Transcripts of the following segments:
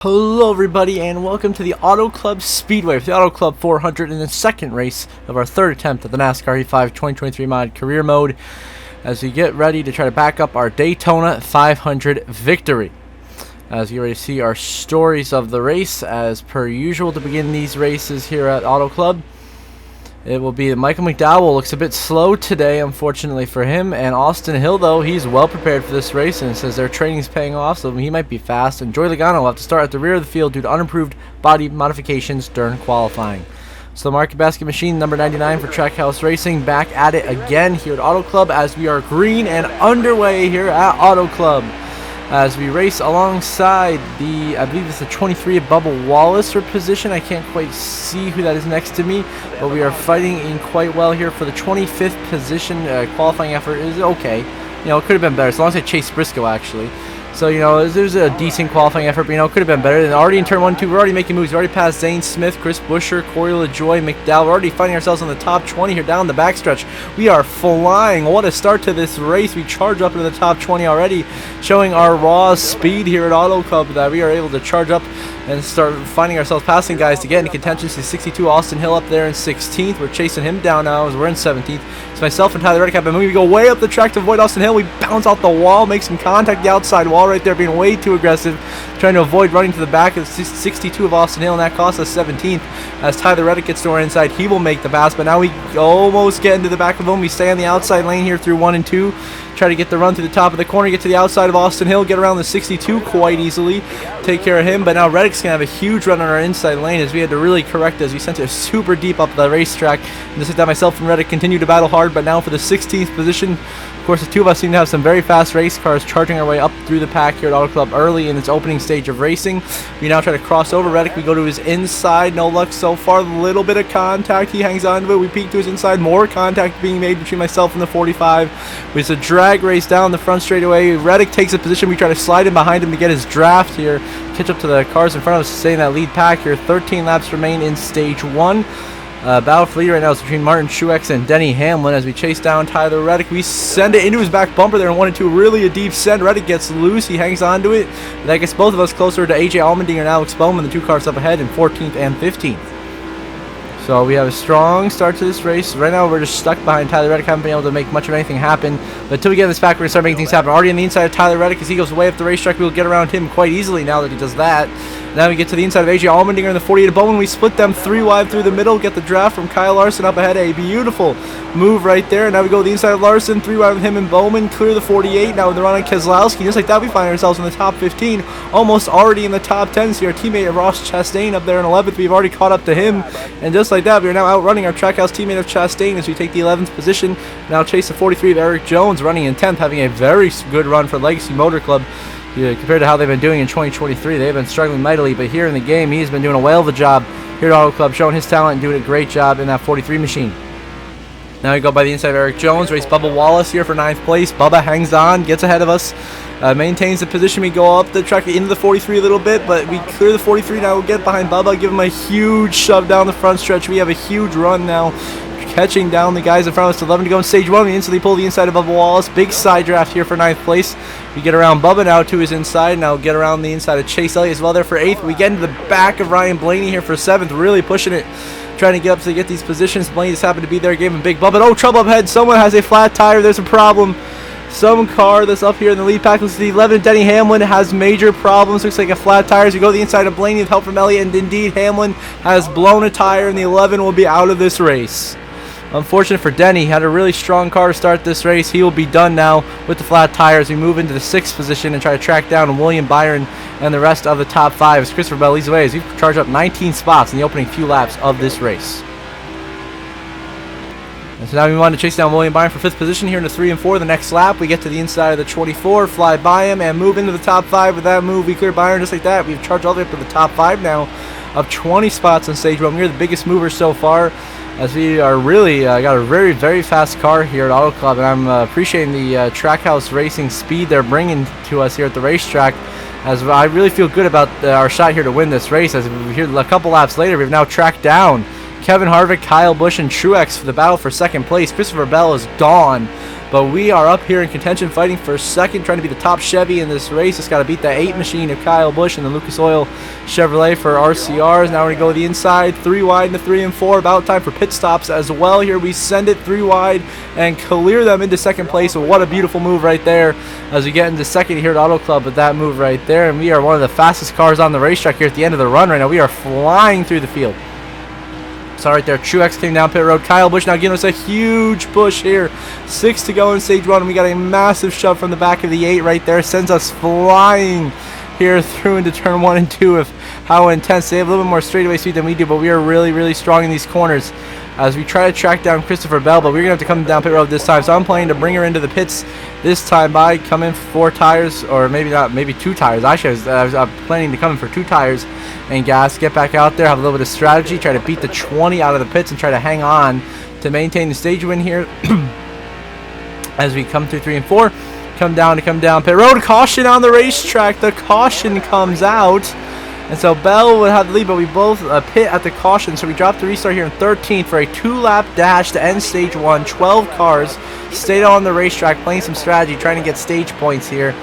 Hello everybody and welcome to the Auto Club Speedway for the Auto Club 400 in the second race of our third attempt at the NASCAR E5 2023 mod career mode as we get ready to try to back up our Daytona 500 victory. As you already see our stories of the race as per usual to begin these races here at Auto Club. It will be Michael McDowell. Looks a bit slow today, unfortunately for him. And Austin Hill, though, he's well prepared for this race and says their training's paying off, so he might be fast. And Joey Logano will have to start at the rear of the field due to unimproved body modifications during qualifying. So the Market Basket Machine, number 99 for Trackhouse Racing, back at it again here at Auto Club as we are green and underway here at Auto Club. As we race alongside the, I believe it's the 23 of Bubba Wallace for position. I can't quite see who that is next to me, but we are fighting in quite well here for the 25th position. Qualifying effort is okay. You know, it could have been better, as long as I chase Briscoe, actually. So, you know, there's a decent qualifying effort, but, you know, it could have been better. And already in turn 1 2, we're already making moves. We're already past Zane Smith, Chris Buescher, Corey LaJoie, McDowell. We're already finding ourselves on the top 20 here down the backstretch. We are flying. What a start to this race. We charge up into the top 20 already, showing our raw speed here at Auto Club that we are able to charge up and start finding ourselves passing guys to get into contention. See 62 Austin Hill up there in 16th. We're chasing him down now as we're in 17th. It's myself and Tyler Reddick have been moving. We go way up the track to avoid Austin Hill. We bounce out the wall, make some contact the outside wall right there, being way too aggressive, trying to avoid running to the back of 62 of Austin Hill, and that costs us 17th. As Tyler Reddick gets to our inside, he will make the pass, but now we almost get into the back of him. We stay on the outside lane here through 1 and 2. Try to get the run through the top of the corner, get to the outside of Austin Hill, get around the 62 quite easily, take care of him. But now Reddick's going to have a huge run on our inside lane as we had to really correct as we sent it super deep up the racetrack. And just like that, myself and Reddick continue to battle hard, but now for the 16th position. Of course, the two of us seem to have some very fast race cars charging our way up through the pack here at Auto Club early in its opening stage of racing. We now try to cross over Reddick. We go to his inside. No luck so far. A little bit of contact. He hangs on to it. We peek to his inside. More contact being made between myself and the 45. It's a drag race down the front straightaway. Reddick takes a position. We try to slide in behind him to get his draft here. Catch up to the cars in front of us to stay in that lead pack here. 13 laps remain in stage 1. Battle for lead right now is between Martin Truex and Denny Hamlin as we chase down Tyler Reddick. We send it into his back bumper there in 1 and 2. Really a deep send. Reddick gets loose. He hangs on to it. That gets both of us closer to AJ Allmendinger and Alex Bowman, the two cars up ahead in 14th and 15th. So we have a strong start to this race. Right now we're just stuck behind Tyler Reddick. Haven't been able to make much of anything happen. But until we get in this pack, we're going to start making things happen. Already on the inside of Tyler Reddick as he goes way up the racetrack. We'll get around him quite easily now that he does that. Now we get to the inside of AJ Allmendinger in the 48 of Bowman. We split them 3 wide through the middle. Get the draft from Kyle Larson up ahead. A beautiful move right there. Now we go to the inside of Larson. 3 wide with him and Bowman. Clear the 48. Now with the run on Keselowski. Just like that, we find ourselves in the top 15. Almost already in the top 10. See our teammate Ross Chastain up there in 11th. We've already caught up to him. And just like that, we are now outrunning our Trackhouse teammate of Chastain as we take the 11th position. Now chase the 43 of Eric Jones, running in 10th, having a very good run for Legacy Motor Club. Yeah, compared to how they've been doing in 2023, they've been struggling mightily, but here in the game, he's been doing a whale of a job here at Auto Club, showing his talent and doing a great job in that 43 machine. Now we go by the inside of Eric Jones, race Bubba Wallace here for 9th place. Bubba hangs on, gets ahead of us, maintains the position. We go up the track into the 43 a little bit, but we clear the 43. Now we'll get behind Bubba, give him a huge shove down the front stretch. We have a huge run now, catching down the guys in front of us. 11 to go in stage 1. We instantly pull the inside of Bubba Wallace. Big side draft here for 9th place. We get around Bubba now to his inside. Now get around the inside of Chase Elliott as well there for 8th. We get into the back of Ryan Blaney here for 7th. Really pushing it, trying to get up to get these positions. Blaney just happened to be there, gave him a big bump. But oh, trouble up ahead. Someone has a flat tire. There's a problem. Some car that's up here in the lead pack. Looks like the 11 Denny Hamlin has major problems. Looks like a flat tire as we go to the inside of Blaney with help from Elliott. And indeed, Hamlin has blown a tire, and the 11 will be out of this race. Unfortunate for Denny, he had a really strong car to start this race. He will be done now with the flat tires. We move into the 6th position and try to track down William Byron and the rest of the top 5 as Christopher Bell leads the way as we charge up 19 spots in the opening few laps of this race. And so now we want to chase down William Byron for 5th position here in the 3 and 4. The next lap, we get to the inside of the 24, fly by him, and move into the top 5. With that move, we clear Byron just like that. We've charged all the way up to the top 5 now of 20 spots on stage 1. We're the biggest mover so far, as we are really got a very, very fast car here at Auto Club, and I'm appreciating the Trackhouse Racing speed they're bringing to us here at the racetrack, as I really feel good about our shot here to win this race. As we're here a couple laps later, we've now tracked down Kevin Harvick, Kyle Busch, and Truex for the battle for 2nd place. Christopher Bell is gone. But we are up here in contention, fighting for second, trying to be the top Chevy in this race. Just got to beat the 8 machine of Kyle Busch and the Lucas Oil Chevrolet for RCRs. Now we're going to go to the inside, 3 wide into 3 and 4. About time for pit stops as well. Here we send it 3 wide and clear them into second place. So what a beautiful move right there as we get into second here at Auto Club with that move right there. And we are one of the fastest cars on the racetrack here at the end of the run right now. We are flying through the field. So right there, Truex came down pit road. Kyle Busch now giving us a huge push here. 6 to go in stage 1. We got a massive shove from the back of the 8 right there. Sends us flying here through into turn 1 and 2 of how intense. They have a little bit more straightaway speed than we do, but we are really, really strong in these corners as we try to track down Christopher Bell, but we're going to have to come down pit road this time. So I'm planning to bring her into the pits this time by coming 4 tires, or maybe not, maybe 2 tires. Actually, I was planning to come in for 2 tires and gas, get back out there, have a little bit of strategy, try to beat the 20 out of the pits and try to hang on to maintain the stage win here as we come through 3 and 4. Come down pit road. Caution on the racetrack. The caution comes out. And so Bell would have the lead, but we both pit at the caution. So we dropped the restart here in 13th for a 2-lap dash to end stage 1. 12 cars stayed on the racetrack, playing some strategy, trying to get stage points here.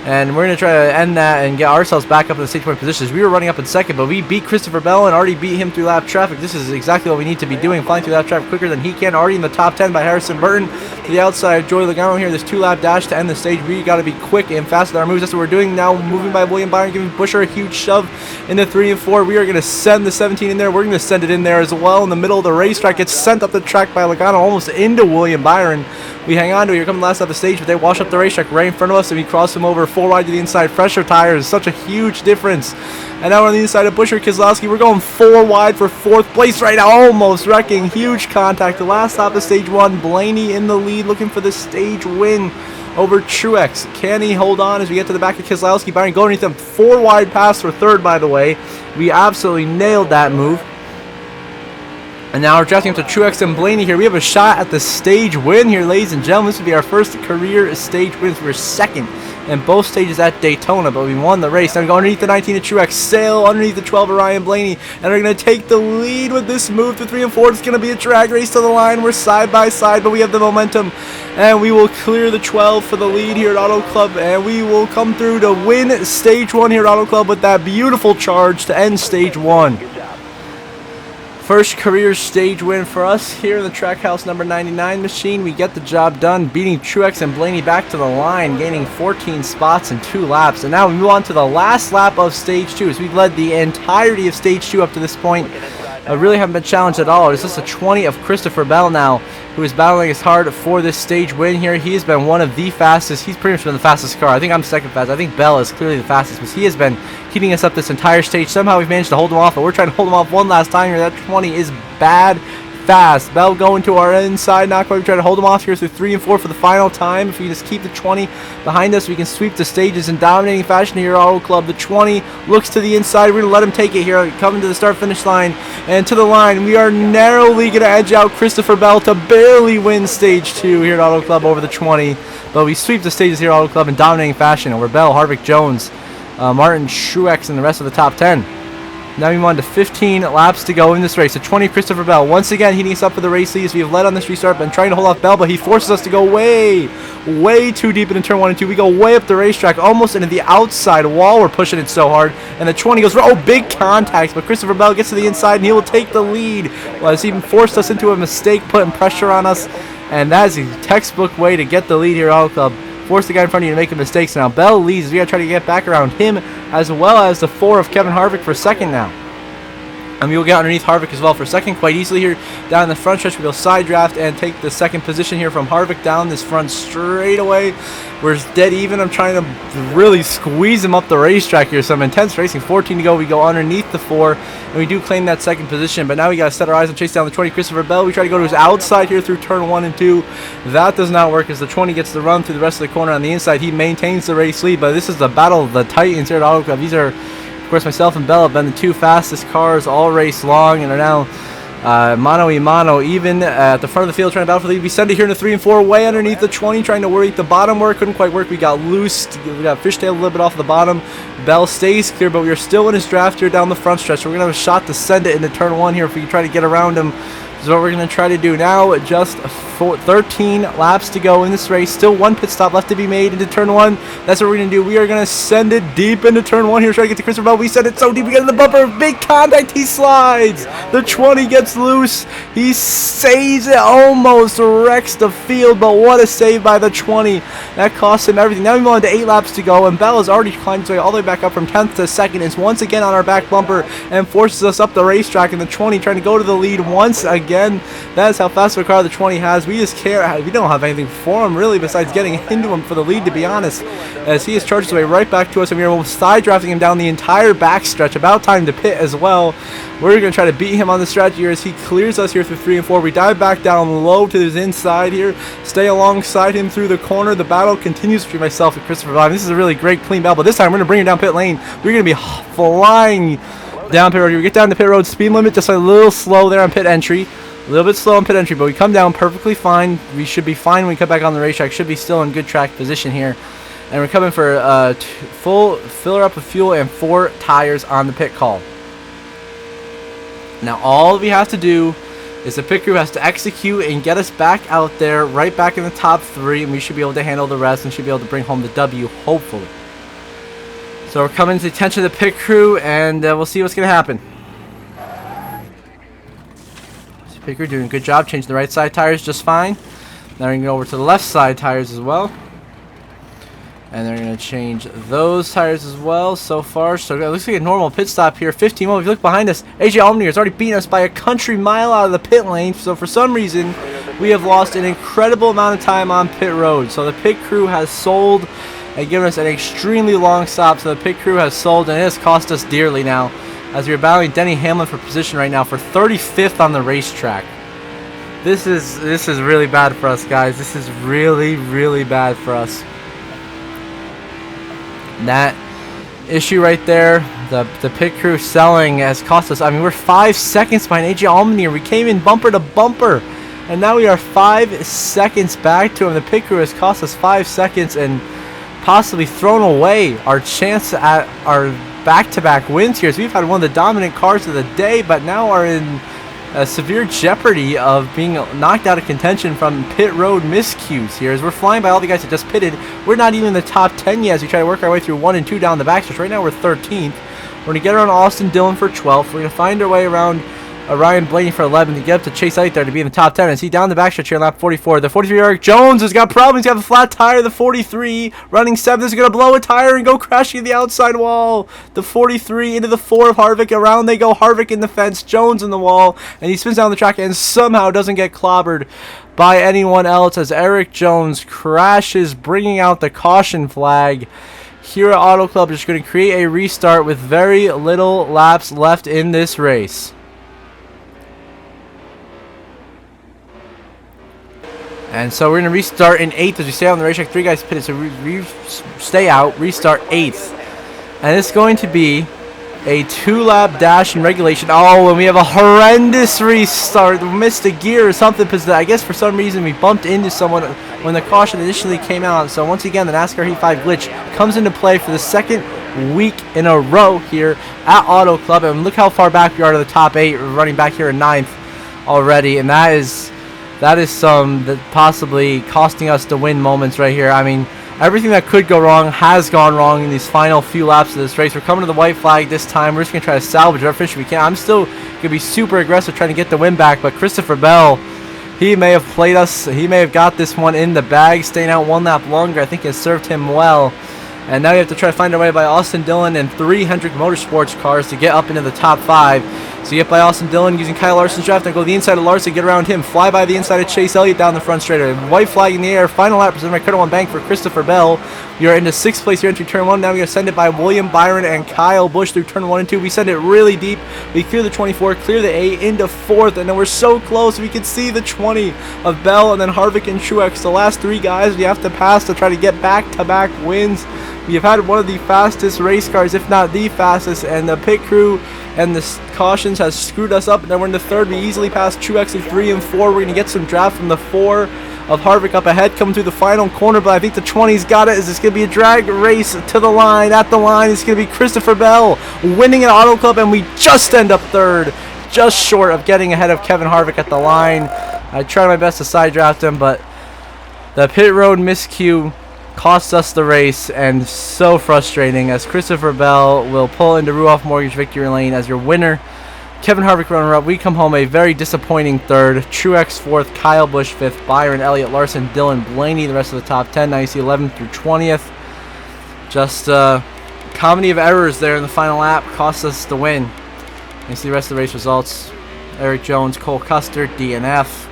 And we're going to try to end that and get ourselves back up in the stage point positions. We were running up in second, but we beat Christopher Bell and already beat him through lap traffic. This is exactly what we need to be doing, flying through lap traffic quicker than he can. Already in the top 10 by Harrison Burton to the outside. Joey Logano here, this 2-lap dash to end the stage. We got to be quick and fast with our moves. That's what we're doing now. Moving by William Byron, giving Busher a huge shove into 3 and 4. We are going to send the 17 in there. We're going to send it in there as well in the middle of the racetrack. Gets sent up the track by Logano, almost into William Byron. We hang on to it. Here coming last off the stage, but they wash up the racetrack right in front of us, and we cross them over 4 wide to the inside. Fresher tires, such a huge difference. And now we're on the inside of Busher Keselowski. We're going 4 wide for 4th place right now, almost wrecking. Huge contact. The last stop of stage 1, Blaney in the lead, looking for the stage win over Truex. Can he hold on as we get to the back of Keselowski? Byron going underneath them. 4 wide pass for 3rd, by the way. We absolutely nailed that move. And now we're drafting up to Truex and Blaney here. We have a shot at the stage win here, ladies and gentlemen. This would be our first career stage wins. We're second in both stages at Daytona, but we won the race. Now we go underneath the 19 of Truex, sail underneath the 12 of Ryan Blaney, and we're going to take the lead with this move to 3 and 4. It's going to be a drag race to the line. We're side by side, but we have the momentum, and we will clear the 12 for the lead here at Auto Club, and we will come through to win stage 1 here at Auto Club with that beautiful charge to end stage 1. First career stage win for us here in the Trackhouse number 99 machine. We get the job done, beating Truex and Blaney back to the line, gaining 14 spots in 2 laps. And now we move on to the last lap of stage 2. So we've led the entirety of stage 2 up to this point. I really haven't been challenged at all. It's just a 20 of Christopher Bell now, who is battling as hard for this stage win here. He has been one of the fastest. He's pretty much been the fastest car. I think I'm second fast. I think Bell is clearly the fastest, but he has been keeping us up this entire stage. Somehow we've managed to hold him off, but we're trying to hold him off one last time here. That 20 is bad fast. Bell going to our inside, not quite. We try to hold him off here through 3 and 4 for the final time. If we just keep the 20 behind us, we can sweep the stages in dominating fashion here at Auto Club. The 20 looks to the inside. We're going to let him take it here, coming to the start-finish line. And to the line, we are narrowly going to edge out Christopher Bell to barely win stage 2 here at Auto Club over the 20. But we sweep the stages here at Auto Club in dominating fashion over Bell, Harvick, Jones, Martin, Truex, and the rest of the top 10. Now we move on to 15 laps to go in this race. So 20 Christopher Bell once again heating us up for the race leads. We have led on this restart, been trying to hold off Bell, but he forces us to go way too deep into turn 1 and 2. We go way up the racetrack, almost into the outside wall. We're pushing it so hard, and the 20 goes, oh, big contacts, but Christopher Bell gets to the inside, and he will take the lead. Well, it's even forced us into a mistake, putting pressure on us, and that is a textbook way to get the lead here at Auto Club. Force the guy in front of you to make mistakes. Now Bell leads. We got to try to get back around him, as well as the 4 of Kevin Harvick for second now. And we will get underneath Harvick as well for second quite easily here. Down the front stretch, we will side draft and take the second position here from Harvick down this front straightaway. We're dead even. I'm trying to really squeeze him up the racetrack here. Some intense racing. 14 to go. We go underneath the 4, and we do claim that second position. But now we got to set our eyes and chase down the 20, Christopher Bell. We try to go to his outside here through turn 1 and 2. That does not work as the 20 gets the run through the rest of the corner on the inside. He maintains the race lead, but this is the battle of the Titans here at Auto Club. These are, of course, myself and Bell have been the 2 fastest cars all race long and are now mano a mano, even at the front of the field trying to battle for the lead. We send it here in the 3 and 4, way underneath the 20, trying to work the bottom work. Couldn't quite work. We got loose. We got fishtailed a little bit off the bottom. Bell stays clear, but we are still in his draft here down the front stretch. So we're going to have a shot to send it into turn 1 here if we can try to get around him is what we're going to try to do now. Just 13 laps to go in this race. Still one pit stop left to be made into turn 1. That's what we're going to do. We are going to send it deep into turn 1 here. Try to get to Christopher Bell. We send it so deep. We get in the bumper. Big contact. He slides. The 20 gets loose. He saves it. Almost wrecks the field. But what a save by the 20. That cost him everything. Now we move on to 8 laps to go. And Bell has already climbed his way all the way back up from 10th to 2nd. Is once again on our back bumper and forces us up the racetrack. And the 20 trying to go to the lead once again. That is how fast of a car the 20 has. We just can't. We don't have anything for him really besides getting into him for the lead, to be honest, as he has charged his way right back to us, and we are side drafting him down the entire backstretch. About time to pit as well. We're going to try to beat him on the stretch here as he clears us here through 3 and 4. We dive back down low to his inside here, stay alongside him through the corner. The battle continues between myself and Christopher Bell. This is a really great clean battle, but this time we're going to bring him down pit lane. We're going to be flying down pit road. We get down to pit road, speed limit just a little slow there on pit entry. A little bit slow on pit entry, but we come down perfectly fine. We should be fine when we come back on the racetrack. Should be still in good track position here. And we're coming for full filler up with fuel and 4 tires on the pit call. Now all we have to do is the pit crew has to execute and get us back out there, right back in the top 3, and we should be able to handle the rest and should be able to bring home the W, hopefully. So we're coming to the attention of the pit crew, and we'll see what's going to happen. Pit crew doing a good job, changing the right side tires just fine. Now we're going to go over to the left side tires as well. And they're going to change those tires as well so far. So it looks like a normal pit stop here. 15 more. If you look behind us, AJ Allmendinger has already beaten us by a country mile out of the pit lane. So for some reason, we have lost an incredible amount of time on pit road. So the pit crew has sold and given us an extremely long stop. So the pit crew has sold, and it has cost us dearly now, as we are battling Denny Hamlin for position right now for 35th on the racetrack. This is really bad for us, guys. This is really, really bad for us. That issue right there, the pit crew selling has cost us. I mean, we're 5 seconds behind AJ Allmendinger. We came in bumper to bumper, and now we are 5 seconds back to him. The pit crew has cost us 5 seconds and possibly thrown away our chance at our back-to-back wins here. So we've had one of the dominant cars of the day, but now are in severe jeopardy of being knocked out of contention from pit road miscues here, as we're flying by all the guys that just pitted. We're not even in the top 10 yet as we try to work our way through 1 and 2 down the backstretch. Right now we're 13th. We're going to get around Austin Dillon for 12th. We're going to find our way around Ryan Blaney for 11th to get up to Chase Elliott there to be in the top 10. And see down the backstretch here in lap 44. The 43 Eric Jones has got problems. He's got a flat tire. The 43 running 7th is going to blow a tire and go crashing in the outside wall. The 43 into the 4 of Harvick. Around they go. Harvick in the fence. Jones in the wall. And he spins down the track and somehow doesn't get clobbered by anyone else as Eric Jones crashes, bringing out the caution flag. Here at Auto Club, just going to create a restart with very little laps left in this race. And so we're going to restart in 8th as we stay on the racetrack. 3 guys pitted, so we stay out, restart 8th. And it's going to be a 2-lap dash in regulation. Oh, and we have a horrendous restart. We missed a gear or something because I guess for some reason we bumped into someone when the caution initially came out. So once again, the NASCAR Heat 5 glitch comes into play for the 2nd week in a row here at Auto Club. And look how far back we are to the top 8. We're running back here in 9th already. And that is some that possibly costing us the win moments right here. I mean, everything that could go wrong has gone wrong in these final few laps of this race. We're coming to the white flag this time. We're just going to try to salvage whatever finish we can. I'm still going to be super aggressive trying to get the win back, but Christopher Bell, he may have played us. He may have got this one in the bag, staying out 1 lap longer. I think it served him well. And now we have to try to find our way by Austin Dillon and 3 Hendrick Motorsports cars to get up into the top 5. So you get by Austin Dillon using Kyle Larson's draft and go to the inside of Larson, get around him, fly by the inside of Chase Elliott down the front straight. White flag in the air, final lap presented by Credit One Bank for Christopher Bell. You're into 6th place here entry turn 1. Now we're going to send it by William Byron and Kyle Busch through turn 1 and 2. We send it really deep. We clear the 24, clear the 8 into 4th, and then we're so close we can see the 20 of Bell and then Harvick and Truex. The last 3 guys we have to pass to try to get back-to-back wins. We have had one of the fastest race cars, if not the fastest, and the pit crew and the cautions has screwed us up. And then we're in the 3rd. We easily passed Truex in 3 and 4. We're going to get some draft from the 4 of Harvick up ahead, coming through the final corner, but I think the 20's got it. Is this going to be a drag race to the line? At the line, it's going to be Christopher Bell winning an Auto Club, and we just end up 3rd. just short of getting ahead of Kevin Harvick at the line. I tried my best to side draft him, but the pit road miscue cost us the race, and so frustrating as Christopher Bell will pull into Ruoff Mortgage victory lane as your winner. Kevin Harvick runner-up. We come home a very disappointing third. Truex fourth, Kyle Busch fifth, Byron, Elliott, Larson, Dylan, Blaney, the rest of the top 10. Now you see 11th through 20th. Just comedy of errors there in the final lap cost us the win. You see the rest of the race results. Eric Jones, Cole Custer, DNF.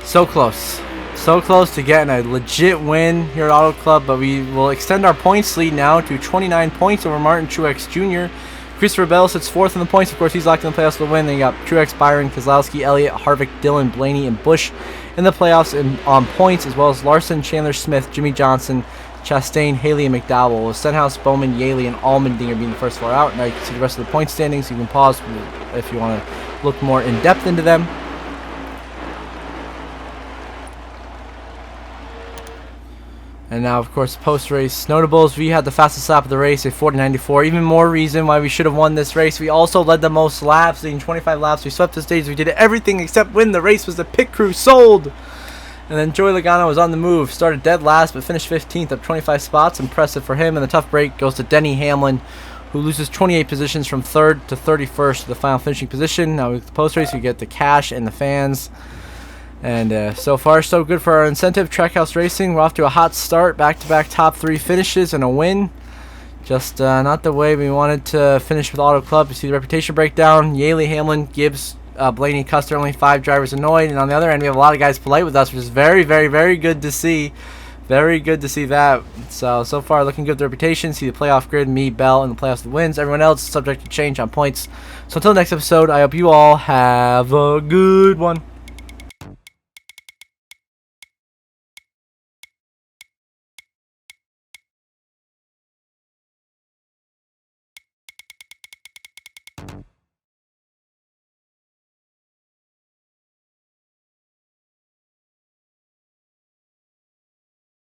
So close. So close to getting a legit win here at Auto Club, but we will extend our points lead now to 29 points over Martin Truex Jr. Christopher Bell sits fourth in the points. Of course, he's locked in the playoffs to win. Then you got Truex, Byron, Keselowski, Elliott, Harvick, Dillon, Blaney, and Busch in the playoffs on points, as well as Larson, Chandler, Smith, Jimmy Johnson, Chastain, Haley, and McDowell, with Stenhouse, Bowman, Yaley, and Allmendinger being the first four out. Now you can see the rest of the point standings. You can pause if you want to look more in depth into them. And now, of course, post-race notables. We had the fastest lap of the race, a 40.94. Even more reason why we should have won this race. We also led the most laps, leading 25 laps. We swept the stage. We did everything except win. The race was the pit crew sold. And then Joey Logano was on the move. Started dead last, but finished 15th, up 25 spots. Impressive for him. And the tough break goes to Denny Hamlin, who loses 28 positions from 3rd to 31st to the final finishing position. Now, with the post-race, we get the cash and the fans. And so far, so good for our incentive. Trackhouse Racing, we're off to a hot start. Back-to-back top 3 finishes and a win. Just not the way we wanted to finish with Auto Club. You see the reputation breakdown. Yaley, Hamlin, Gibbs, Blaney, Custer, only 5 drivers annoyed. And on the other end, we have a lot of guys polite with us, which is very, very, very good to see. Very good to see that. So far, looking good with the reputation. See the playoff grid, me, Bell, and the playoffs the wins. Everyone else subject to change on points. So until next episode, I hope you all have a good one.